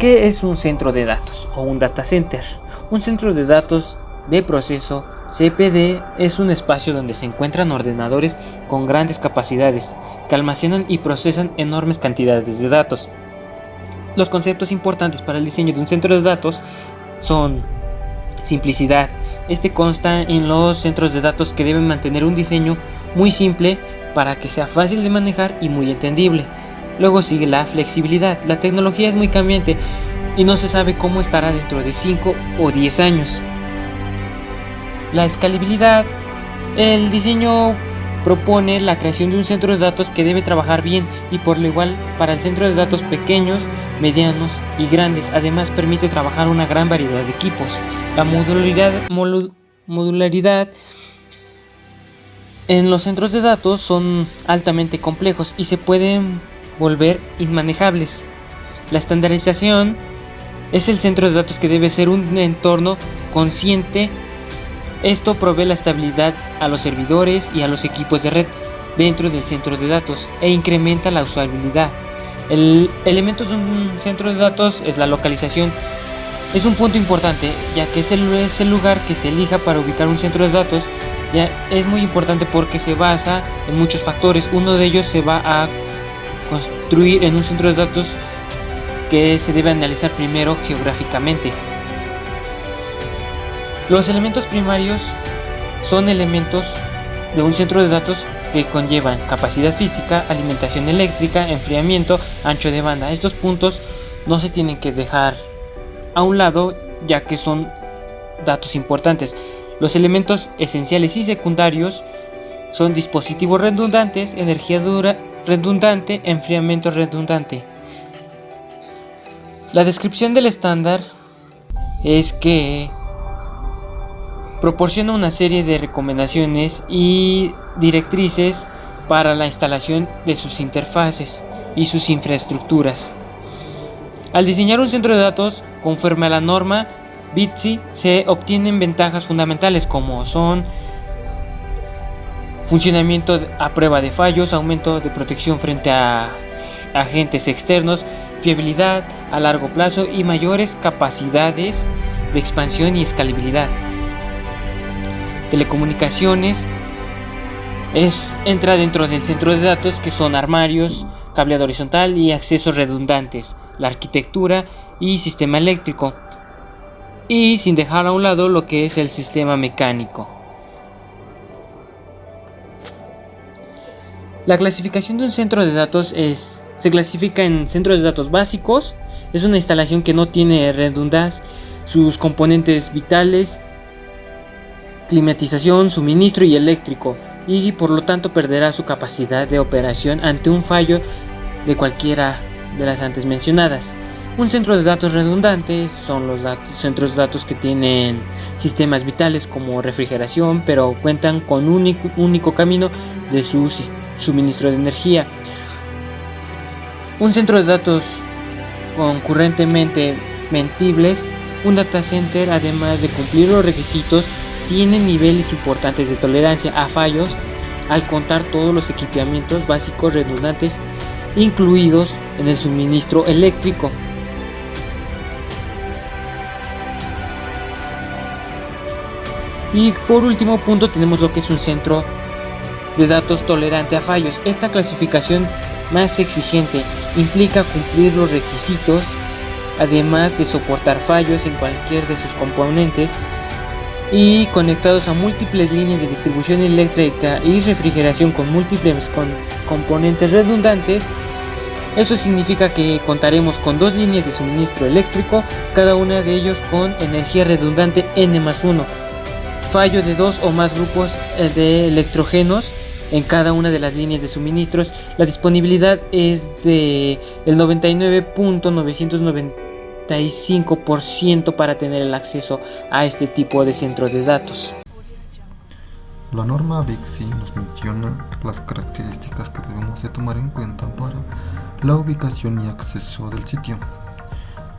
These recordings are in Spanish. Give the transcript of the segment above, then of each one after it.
¿Qué es un centro de datos o un data center? Un centro de datos de proceso CPD es un espacio donde se encuentran ordenadores con grandes capacidades que almacenan y procesan enormes cantidades de datos. Los conceptos importantes para el diseño de un centro de datos son simplicidad. Este consta en los centros de datos que deben mantener un diseño muy simple para que sea fácil de manejar y muy entendible. Luego sigue la flexibilidad. La tecnología es muy cambiante y no se sabe cómo estará dentro de 5 o 10 años. La escalabilidad. El diseño propone la creación de un centro de datos que debe trabajar bien y por lo igual para el centro de datos pequeños, medianos y grandes. Además permite trabajar una gran variedad de equipos. La modularidad en los centros de datos son altamente complejos y se pueden volver inmanejables. La estandarización es el centro de datos que debe ser un entorno consciente. Esto provee la estabilidad a los servidores y a los equipos de red dentro del centro de datos e incrementa la usabilidad. El elemento de un centro de datos es la localización. Es un punto importante, ya que es el lugar que se elija para ubicar un centro de datos. Ya es muy importante porque se basa en muchos factores. Uno de ellos se va a construir en un centro de datos que se debe analizar primero geográficamente. Los elementos primarios son elementos de un centro de datos que conllevan capacidad física, alimentación eléctrica, enfriamiento, ancho de banda. Estos puntos no se tienen que dejar a un lado, ya que son datos importantes. Los elementos esenciales y secundarios son dispositivos redundantes, energía dura redundante, enfriamiento redundante. La descripción del estándar es que proporciona una serie de recomendaciones y directrices para la instalación de sus interfaces y sus infraestructuras. Al diseñar un centro de datos conforme a la norma BITSI se obtienen ventajas fundamentales como son funcionamiento a prueba de fallos, aumento de protección frente a agentes externos, fiabilidad a largo plazo y mayores capacidades de expansión y escalabilidad. Telecomunicaciones entra dentro del centro de datos, que son armarios, cableado horizontal y accesos redundantes, la arquitectura y sistema eléctrico, y sin dejar a un lado lo que es el sistema mecánico. La clasificación de un centro de datos se clasifica en centros de datos básicos. Es una instalación que no tiene redundancia, sus componentes vitales, climatización, suministro y eléctrico, y por lo tanto perderá su capacidad de operación ante un fallo de cualquiera de las antes mencionadas. Un centro de datos redundante son los centros de datos que tienen sistemas vitales como refrigeración, pero cuentan con un único camino de su suministro de energía. Un centro de datos concurrentemente mentibles. Un data center, además de cumplir los requisitos, tiene niveles importantes de tolerancia a fallos al contar todos los equipamientos básicos redundantes incluidos en el suministro eléctrico. Y por último punto tenemos lo que es un centro de datos tolerante a fallos. Esta clasificación más exigente implica cumplir los requisitos, además de soportar fallos en cualquier de sus componentes y conectados a múltiples líneas de distribución eléctrica y refrigeración con múltiples componentes redundantes. Eso significa que contaremos con 2 líneas de suministro eléctrico, cada una de ellos con energía redundante N+1. Fallo de 2 o más grupos de electrógenos en cada una de las líneas de suministros. La disponibilidad es de el 99.995% para tener el acceso a este tipo de centro de datos. La norma BITSI nos menciona las características que debemos de tomar en cuenta para la ubicación y acceso del sitio.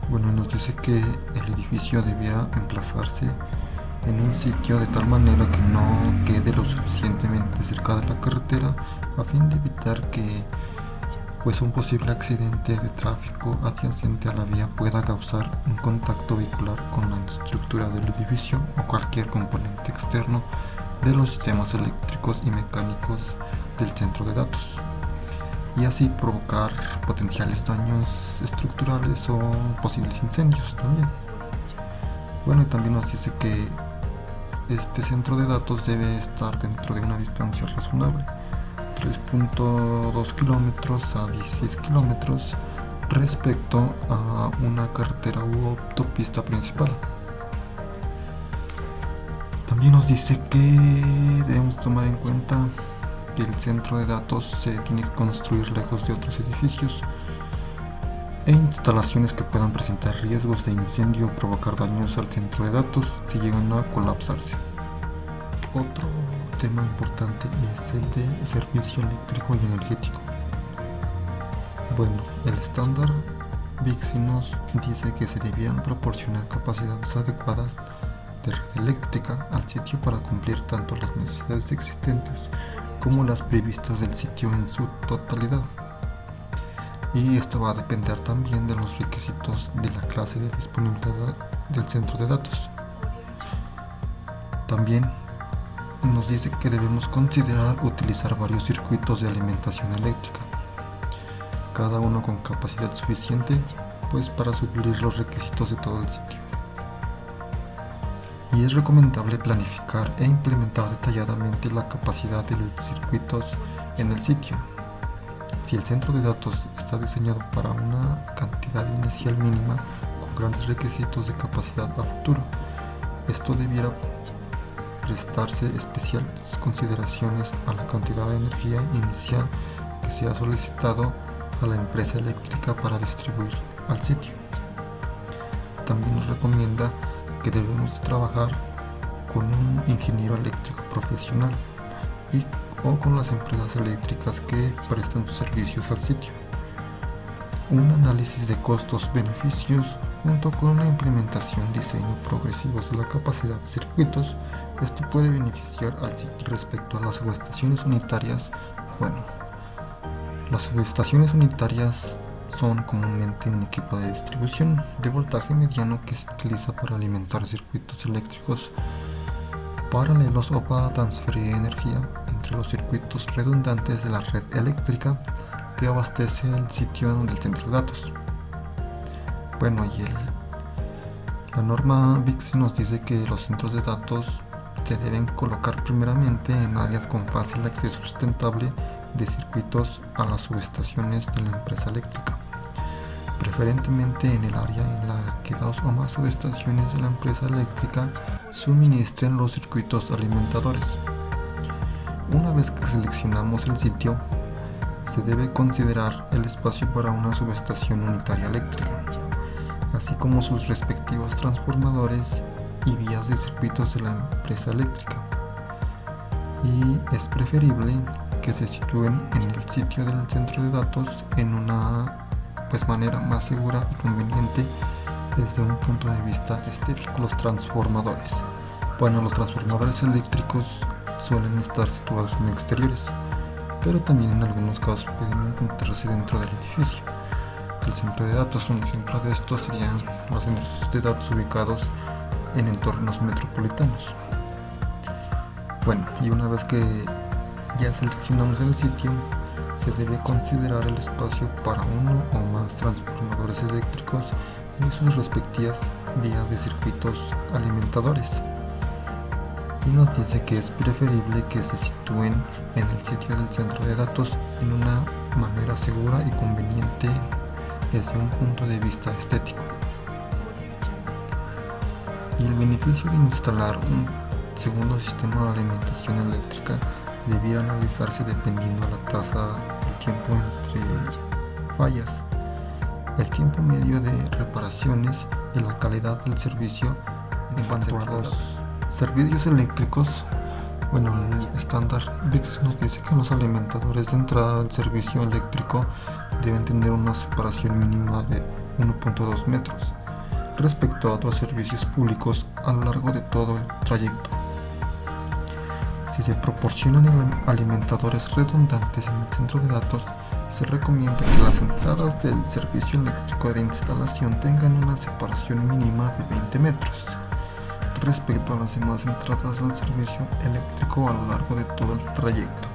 Bueno, nos dice que el edificio debiera emplazarse en un sitio de tal manera que no quede lo suficientemente cerca de la carretera a fin de evitar que pues un posible accidente de tráfico adyacente a la vía pueda causar un contacto vehicular con la estructura del edificio o cualquier componente externo de los sistemas eléctricos y mecánicos del centro de datos, y así provocar potenciales daños estructurales o posibles incendios también. Bueno, y también nos dice que este centro de datos debe estar dentro de una distancia razonable, 3.2 kilómetros a 16 kilómetros respecto a una carretera u autopista principal. También nos dice que debemos tomar en cuenta que el centro de datos se tiene que construir lejos de otros edificios e instalaciones que puedan presentar riesgos de incendio o provocar daños al centro de datos si llegan a colapsarse. Otro tema importante es el de servicio eléctrico y energético. Bueno, el estándar BICSI nos dice que se debían proporcionar capacidades adecuadas de red eléctrica al sitio para cumplir tanto las necesidades existentes como las previstas del sitio en su totalidad. Y esto va a depender también de los requisitos de la clase de disponibilidad del centro de datos. También nos dice que debemos considerar utilizar varios circuitos de alimentación eléctrica, cada uno con capacidad suficiente pues para suplir los requisitos de todo el sitio. Y es recomendable planificar e implementar detalladamente la capacidad de los circuitos en el sitio. Si el centro de datos está diseñado para una cantidad inicial mínima con grandes requisitos de capacidad a futuro, esto debiera prestarse especiales consideraciones a la cantidad de energía inicial que se ha solicitado a la empresa eléctrica para distribuir al sitio. También nos recomienda que debemos de trabajar con un ingeniero eléctrico profesional o con las empresas eléctricas que prestan sus servicios al sitio. Un análisis de costos-beneficios junto con una implementación diseño progresivos de la capacidad de circuitos, esto puede beneficiar al sitio. Respecto a las subestaciones unitarias, bueno, las subestaciones unitarias son comúnmente un equipo de distribución de voltaje mediano que se utiliza para alimentar circuitos eléctricos paralelos o para transferir energía entre los circuitos redundantes de la red eléctrica que abastece el sitio del centro de datos. Bueno, y la norma BICSI nos dice que los centros de datos se deben colocar primeramente en áreas con fácil acceso sustentable de circuitos a las subestaciones de la empresa eléctrica, preferentemente en el área en la que dos o más subestaciones de la empresa eléctrica suministren los circuitos alimentadores. Una vez que seleccionamos el sitio, se debe considerar el espacio para una subestación unitaria eléctrica, así como sus respectivos transformadores y vías de circuitos de la empresa eléctrica. Y es preferible que se sitúen en el sitio del centro de datos en una manera más segura y conveniente desde un punto de vista estético. Los transformadores. Bueno, los transformadores eléctricos suelen estar situados en exteriores, pero también en algunos casos pueden encontrarse dentro del edificio. El centro de datos, un ejemplo de esto serían los centros de datos ubicados en entornos metropolitanos. Bueno, y una vez que ya seleccionamos el sitio, se debe considerar el espacio para uno o más transformadores eléctricos y sus respectivas vías de circuitos alimentadores. Y nos dice que es preferible que se sitúen en el sitio del centro de datos en una manera segura y conveniente desde un punto de vista estético. Y el beneficio de instalar un segundo sistema de alimentación eléctrica debiera analizarse dependiendo de la tasa del tiempo entre fallas, el tiempo medio de reparaciones y la calidad del servicio. En cuanto a los servicios eléctricos, bueno, el estándar BICS nos dice que los alimentadores de entrada del servicio eléctrico deben tener una separación mínima de 1.2 metros respecto a otros servicios públicos a lo largo de todo el trayecto. Si se proporcionan alimentadores redundantes en el centro de datos, se recomienda que las entradas del servicio eléctrico de instalación tengan una separación mínima de 20 metros respecto a las demás entradas del servicio eléctrico a lo largo de todo el trayecto.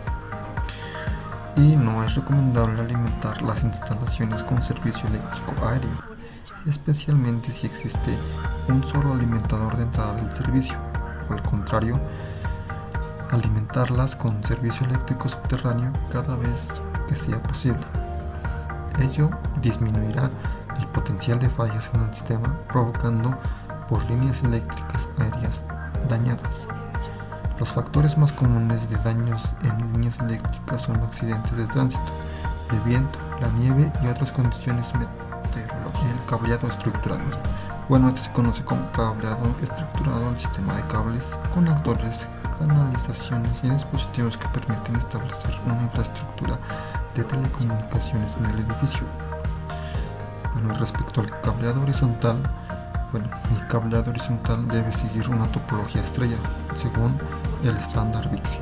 Y no es recomendable alimentar las instalaciones con servicio eléctrico aéreo, especialmente si existe un solo alimentador de entrada del servicio. Por el contrario, alimentarlas con servicio eléctrico subterráneo cada vez que sea posible. Ello disminuirá el potencial de fallas en el sistema, provocando por líneas eléctricas aéreas dañadas. Los factores más comunes de daños en líneas eléctricas son accidentes de tránsito, el viento, la nieve y otras condiciones meteorológicas. El cableado estructurado. Bueno, esto se conoce como cableado estructurado al sistema de cables, conectores, canalizaciones y dispositivos que permiten establecer una infraestructura de telecomunicaciones en el edificio. Bueno, respecto al cableado horizontal, el cableado horizontal debe seguir una topología estrella, según el estándar BICSI.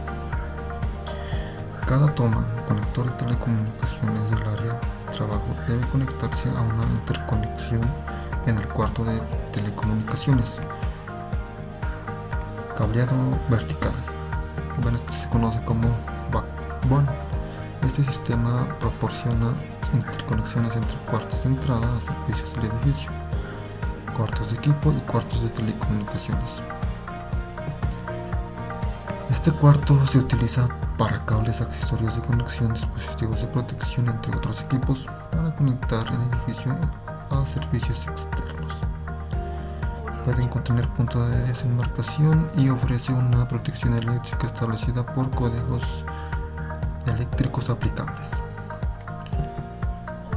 Cada toma, conector de telecomunicaciones del área de trabajo debe conectarse a una interconexión en el cuarto de telecomunicaciones. Cableado vertical. Este se conoce como backbone. Este sistema proporciona interconexiones entre cuartos de entrada a servicios del edificio, cuartos de equipo y cuartos de telecomunicaciones. Este cuarto se utiliza para cables accesorios de conexión, dispositivos de protección, entre otros equipos, para conectar el edificio a servicios externos. Pueden contener puntos de desembarcación y ofrece una protección eléctrica establecida por códigos eléctricos aplicables.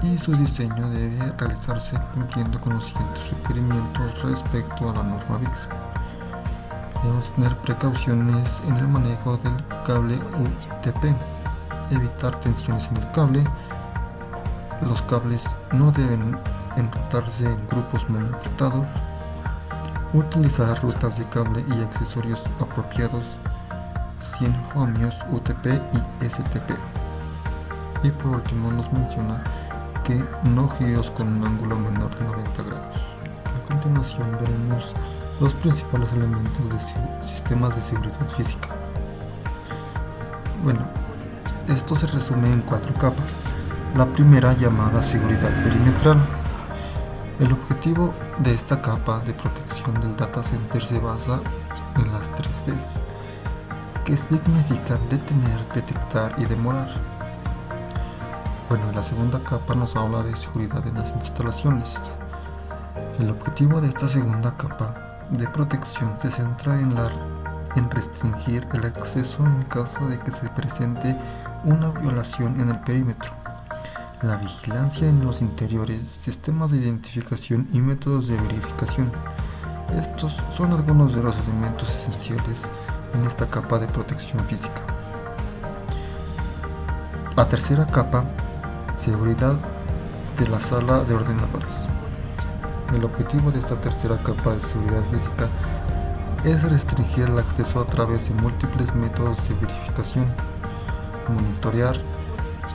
Y su diseño debe realizarse cumpliendo con los siguientes requerimientos respecto a la norma BICS. Debemos tener precauciones en el manejo del cable UTP, evitar tensiones en el cable. Los cables no deben enrotarse en grupos muy apretados. Utilizar rutas de cable y accesorios apropiados, 100 ohmios UTP y STP. Y por último nos menciona que no giros con un ángulo menor de 90 grados. A continuación veremos los principales elementos de sistemas de seguridad física. Esto se resume en 4 capas. La primera, llamada seguridad perimetral. El objetivo de esta capa de protección del data center se basa en las 3 Ds, que significan detener, detectar y demorar. La segunda capa nos habla de seguridad en las instalaciones. El objetivo de esta segunda capa de protección se centra en restringir el acceso en caso de que se presente una violación en el perímetro. La vigilancia en los interiores, sistemas de identificación y métodos de verificación. Estos son algunos de los elementos esenciales en esta capa de protección física. La tercera capa, seguridad de la sala de ordenadores. El objetivo de esta tercera capa de seguridad física es restringir el acceso a través de múltiples métodos de verificación, monitorear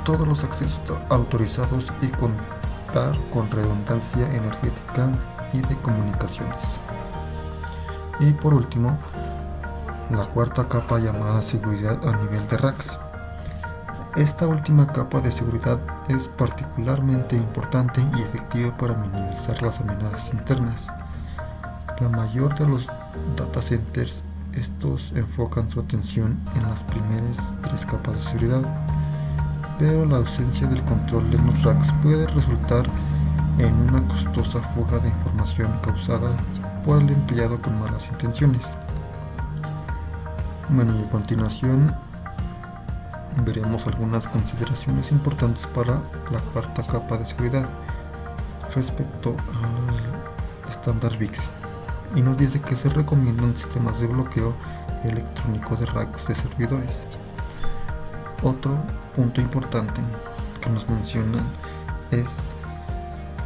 todos los accesos autorizados y contar con redundancia energética y de comunicaciones. Y por último, la cuarta capa, llamada seguridad a nivel de racks. Esta última capa de seguridad es particularmente importante y efectiva para minimizar las amenazas internas. La mayor de los data centers, estos enfocan su atención en las primeras 3 capas de seguridad, pero la ausencia del control en los racks puede resultar en una costosa fuga de información causada por el empleado con malas intenciones. Y a continuación veremos algunas consideraciones importantes para la cuarta capa de seguridad respecto al estándar BICS, y nos dice que se recomiendan sistemas de bloqueo electrónico de racks de servidores. Otro punto importante que nos mencionan es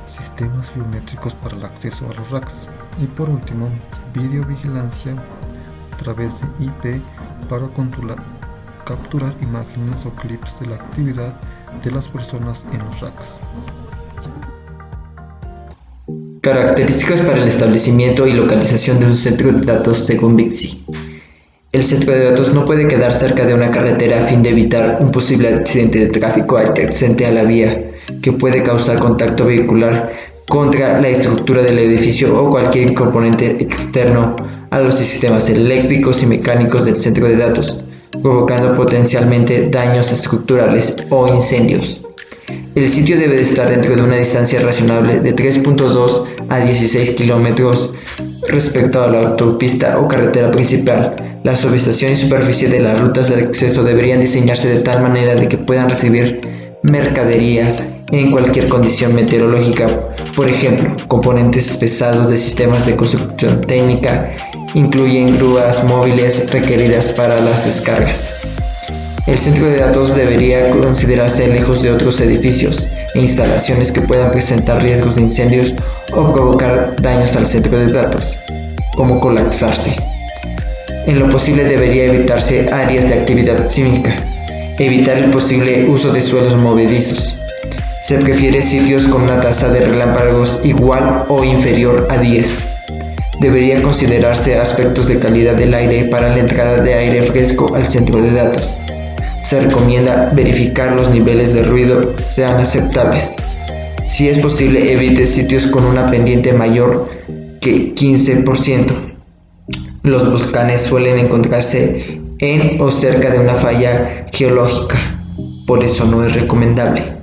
sistemas biométricos para el acceso a los racks, y por último videovigilancia a través de IP para capturar imágenes o clips de la actividad de las personas en los racks. Características para el establecimiento y localización de un centro de datos según Bixby. El centro de datos no puede quedar cerca de una carretera a fin de evitar un posible accidente de tráfico adyacente a la vía que puede causar contacto vehicular contra la estructura del edificio o cualquier componente externo a los sistemas eléctricos y mecánicos del centro de datos, provocando potencialmente daños estructurales o incendios. El sitio debe de estar dentro de una distancia razonable de 3.2 a 16 kilómetros respecto a la autopista o carretera principal. La subestación y superficie de las rutas de acceso deberían diseñarse de tal manera de que puedan recibir mercadería en cualquier condición meteorológica. Por ejemplo, componentes pesados de sistemas de construcción técnica incluyen grúas móviles requeridas para las descargas. El centro de datos debería considerarse lejos de otros edificios e instalaciones que puedan presentar riesgos de incendios o provocar daños al centro de datos, como colapsarse. En lo posible debería evitarse áreas de actividad sísmica, evitar el posible uso de suelos movedizos. Se prefiere sitios con una tasa de relámpagos igual o inferior a 10. Debería considerarse aspectos de calidad del aire para la entrada de aire fresco al centro de datos. Se recomienda verificar los niveles de ruido sean aceptables. Si es posible, evite sitios con una pendiente mayor que 15%. Los volcanes suelen encontrarse en o cerca de una falla geológica, por eso no es recomendable.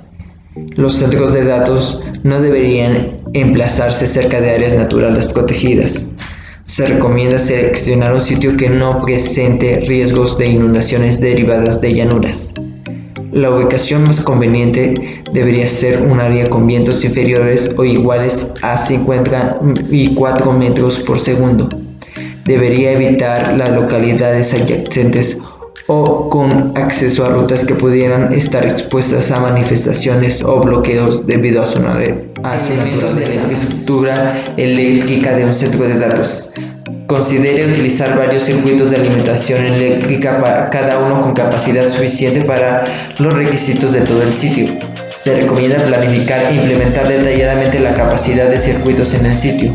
Los centros de datos no deberían emplazarse cerca de áreas naturales protegidas. Se recomienda seleccionar un sitio que no presente riesgos de inundaciones derivadas de llanuras. La ubicación más conveniente debería ser un área con vientos inferiores o iguales a 54 metros por segundo. Debería evitar las localidades adyacentes o con acceso a rutas que pudieran estar expuestas a manifestaciones o bloqueos debido a su elementos de la infraestructura eléctrica de un centro de datos. Considere utilizar varios circuitos de alimentación eléctrica, cada uno con capacidad suficiente para los requisitos de todo el sitio. Se recomienda planificar e implementar detalladamente la capacidad de circuitos en el sitio.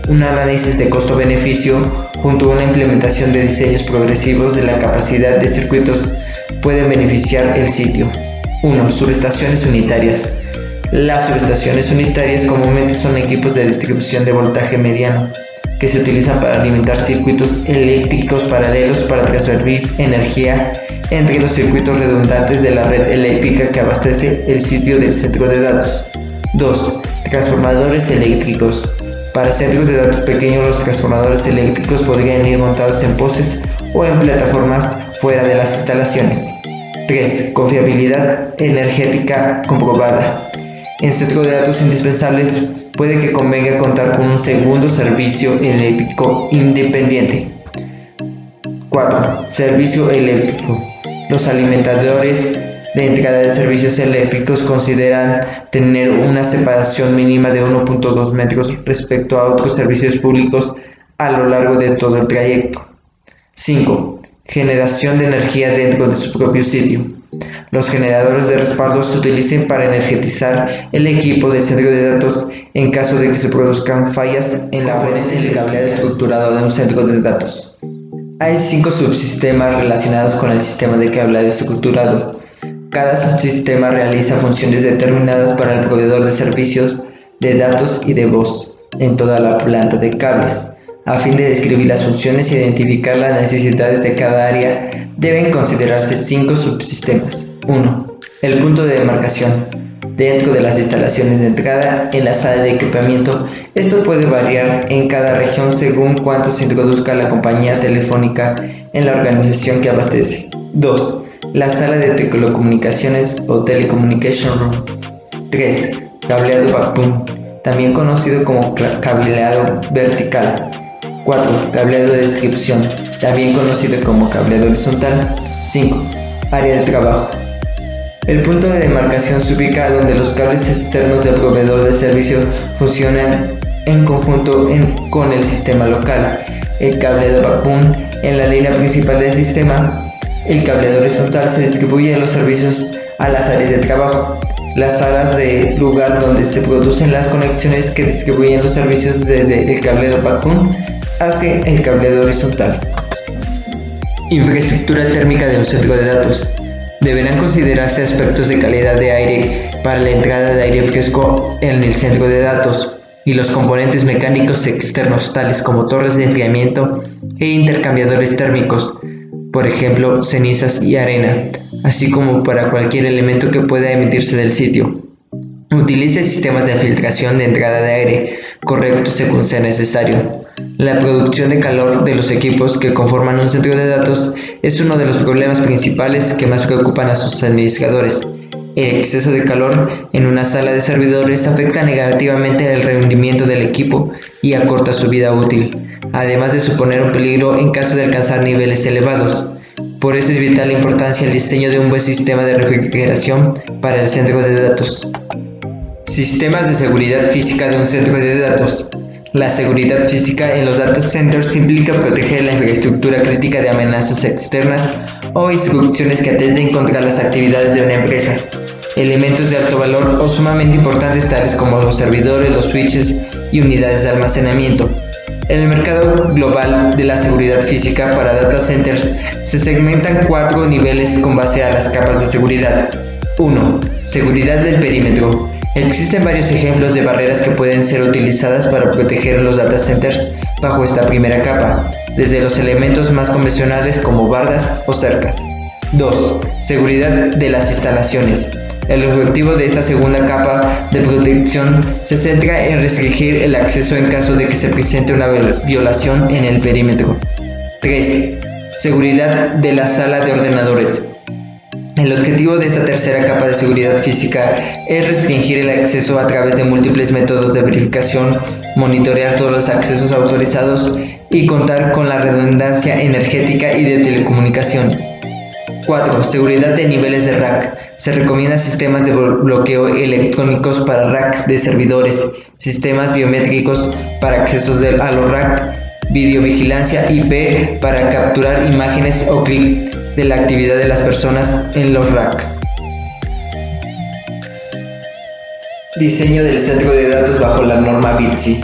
Un análisis de costo-beneficio junto a una implementación de diseños progresivos de la capacidad de circuitos pueden beneficiar el sitio. 1. Subestaciones unitarias. Las subestaciones unitarias comúnmente son equipos de distribución de voltaje mediano que se utilizan para alimentar circuitos eléctricos paralelos para transferir energía entre los circuitos redundantes de la red eléctrica que abastece el sitio del centro de datos. 2. Transformadores eléctricos. Para centros de datos pequeños, los transformadores eléctricos podrían ir montados en postes o en plataformas fuera de las instalaciones. 3. Confiabilidad energética comprobada. En centros de datos indispensables puede que convenga contar con un segundo servicio eléctrico independiente. 4. Servicio eléctrico. Los alimentadores de entrada de servicios eléctricos consideran tener una separación mínima de 1.2 metros respecto a otros servicios públicos a lo largo de todo el trayecto. 5. Generación de energía dentro de su propio sitio. Los generadores de respaldo se utilizan para energetizar el equipo del centro de datos en caso de que se produzcan fallas en la red del cableado estructurado de un centro de datos. Hay 5 subsistemas relacionados con el sistema de cableado estructurado. Cada subsistema realiza funciones determinadas para el proveedor de servicios de datos y de voz en toda la planta de cables. A fin de describir las funciones e identificar las necesidades de cada área, deben considerarse 5 subsistemas. 1. El punto de demarcación. Dentro de las instalaciones de entrada en la sala de equipamiento, esto puede variar en cada región según cuánto se introduzca la compañía telefónica en la organización que abastece. 2. La sala de telecomunicaciones o telecommunication room. 3. Cableado backbone, también conocido como cableado vertical. 4. Cableado de distribución, también conocido como cableado horizontal. 5. Área de trabajo. El punto de demarcación se ubica donde los cables externos del proveedor de servicio funcionan en conjunto con el sistema local. El cableado backbone En la línea principal del sistema, el cableado horizontal se distribuye los servicios a las áreas de trabajo, las salas de lugar donde se producen las conexiones que distribuyen los servicios desde el cableado backbone hacia el cableado horizontal. Infraestructura térmica de un centro de datos. Deberán considerarse aspectos de calidad de aire para la entrada de aire fresco en el centro de datos y los componentes mecánicos externos tales como torres de enfriamiento e intercambiadores térmicos, por ejemplo cenizas y arena, así como para cualquier elemento que pueda emitirse del sitio. Utilice sistemas de filtración de entrada de aire correctos según sea necesario. La producción de calor de los equipos que conforman un centro de datos es uno de los problemas principales que más preocupan a sus administradores. El exceso de calor en una sala de servidores afecta negativamente el rendimiento del equipo y acorta su vida útil, además de suponer un peligro en caso de alcanzar niveles elevados. Por eso es vital la importancia del diseño de un buen sistema de refrigeración para el centro de datos. Sistemas de seguridad física de un centro de datos. La seguridad física en los data centers implica proteger la infraestructura crítica de amenazas externas o instrucciones que atenten contra las actividades de una empresa. Elementos de alto valor o sumamente importantes tales como los servidores, los switches y unidades de almacenamiento. En el mercado global de la seguridad física para data centers se segmentan 4 niveles con base a las capas de seguridad. 1. Seguridad del perímetro. Existen varios ejemplos de barreras que pueden ser utilizadas para proteger los data centers bajo esta primera capa, desde los elementos más convencionales como bardas o cercas. 2. Seguridad de las instalaciones. El objetivo de esta segunda capa de protección se centra en restringir el acceso en caso de que se presente una violación en el perímetro. 3. Seguridad de la sala de ordenadores. El objetivo de esta tercera capa de seguridad física es restringir el acceso a través de múltiples métodos de verificación, monitorear todos los accesos autorizados y contar con la redundancia energética y de telecomunicaciones. 4. Seguridad de niveles de rack. Se recomiendan sistemas de bloqueo electrónicos para racks de servidores, sistemas biométricos para accesos a los racks, videovigilancia IP para capturar imágenes o clics de la actividad de las personas en los racks. Diseño del centro de datos bajo la norma BITSI.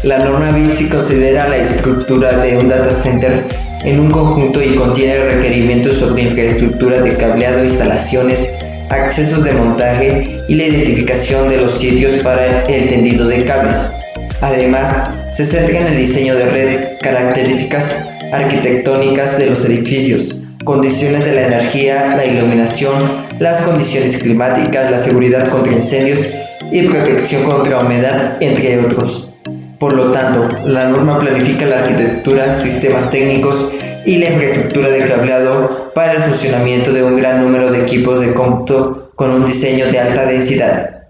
La norma BITSI considera la estructura de un data center en un conjunto y contiene requerimientos sobre infraestructura de cableado, instalaciones, accesos de montaje y la identificación de los sitios para el tendido de cables. Además, se centra en el diseño de red, características arquitectónicas de los edificios, condiciones de la energía, la iluminación, las condiciones climáticas, la seguridad contra incendios y protección contra humedad, entre otros. Por lo tanto, la norma planifica la arquitectura, sistemas técnicos y la infraestructura de cableado para el funcionamiento de un gran número de equipos de cómputo con un diseño de alta densidad.